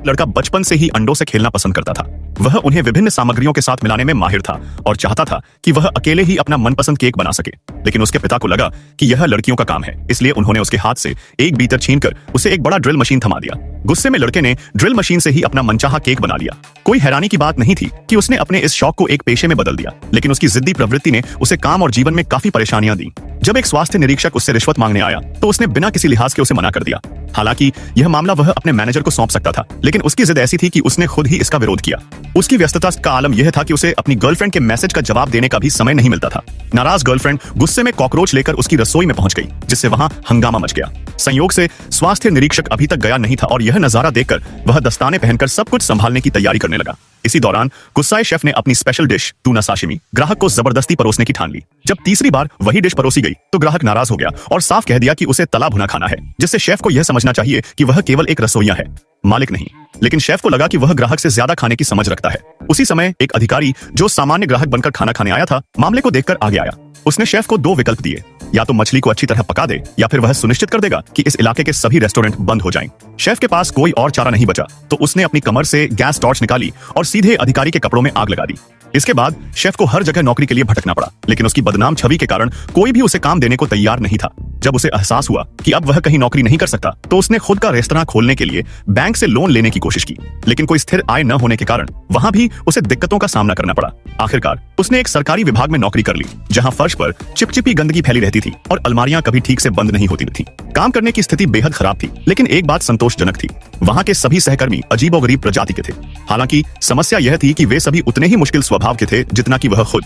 लड़का बचपन से ही अंडों से खेलना पसंद करता था। वह उन्हें विभिन्न सामग्रियों के साथ मिलाने में माहिर था और चाहता था कि वह अकेले ही अपना मनपसंद केक बना सके। लेकिन उसके पिता को लगा कि यह लड़कियों का काम है, इसलिए उन्होंने उसके हाथ से एक बीटर छीनकर उसे एक बड़ा ड्रिल मशीन थमा दिया। गुस्से में लड़के ने ड्रिल मशीन से ही अपना मनचाहा केक बना लिया। कोई हैरानी की बात नहीं थी कि उसने अपने इस शौक को एक पेशे में बदल दिया, लेकिन उसकी जिद्दी प्रवृत्ति ने उसे काम और जीवन में काफी परेशानियां दी। जब एक स्वास्थ्य निरीक्षक उससे रिश्वत मांगने आया तो उसने बिना किसी लिहाज के उसे मना कर दिया। हालांकि यह मामला वह अपने मैनेजर को सौंप सकता था, लेकिन उसकी जिद ऐसी थी कि उसने खुद ही इसका विरोध किया। उसकी व्यस्तता का आलम यह था कि उसे अपनी गर्लफ्रेंड के मैसेज का जवाब देने का भी समय नहीं मिलता था। नाराज गर्लफ्रेंड गुस्से में कॉकरोच लेकर उसकी रसोई में पहुंच गई, जिससे वहां हंगामा मच गया। संयोग से स्वास्थ्य निरीक्षक अभी तक गया नहीं था और यह नजारा देखकर वह दस्ताने पहनकर सब कुछ संभालने की तैयारी करने लगा। इसी दौरान गुस्साए शेफ ने अपनी स्पेशल डिश टूना साशिमी ग्राहक को जबरदस्ती परोसने की ठान ली। जब तीसरी बार वही डिश परोसी गई तो ग्राहक नाराज हो गया और साफ कह दिया कि उसे तला भुना खाना है, जिससे शेफ को यह समझना चाहिए कि वह केवल एक रसोइया है, मालिक नहीं। लेकिन शेफ को लगा कि वह ग्राहक से ज्यादा खाने की समझ रखता है। उसी समय एक अधिकारी जो सामान्य ग्राहक बनकर खाना खाने आया था, मामले को देखकर आगे आया। उसने शेफ को दो विकल्प दिए, या तो मछली को अच्छी तरह पका दे या फिर वह सुनिश्चित कर देगा कि इस इलाके के सभी रेस्टोरेंट बंद हो जाएं। शेफ के पास कोई और चारा नहीं बचा, तो उसने अपनी कमर से गैस टॉर्च निकाली और सीधे अधिकारी के कपड़ों में आग लगा दी। इसके बाद शेफ को हर जगह नौकरी के लिए भटकना पड़ा, लेकिन उसकी बदनाम छवि के कारण कोई भी उसे काम देने को तैयार नहीं था। जब उसे एहसास हुआ कि अब वह कहीं नौकरी नहीं कर सकता, तो उसने खुद का रेस्तरां खोलने के लिए बैंक से लोन लेने की कोशिश की, लेकिन कोई स्थिर आय न होने के कारण वहां भी उसे दिक्कतों का सामना करना पड़ा। आखिरकार उसने एक सरकारी विभाग में नौकरी कर ली, जहां फर्श पर चिपचिपी गंदगी फैली रहती थी और अलमारियां कभी ठीक से बंद नहीं होती थी। काम करने की स्थिति बेहद खराब थी, लेकिन एक बात संतोषजनक थी, वहां के सभी सहकर्मी अजीबोगरीब प्रजाति के थे। हालांकि समस्या यह थी कि वे सभी उतने ही मुश्किल स्वभाव के थे जितना कि वह खुद।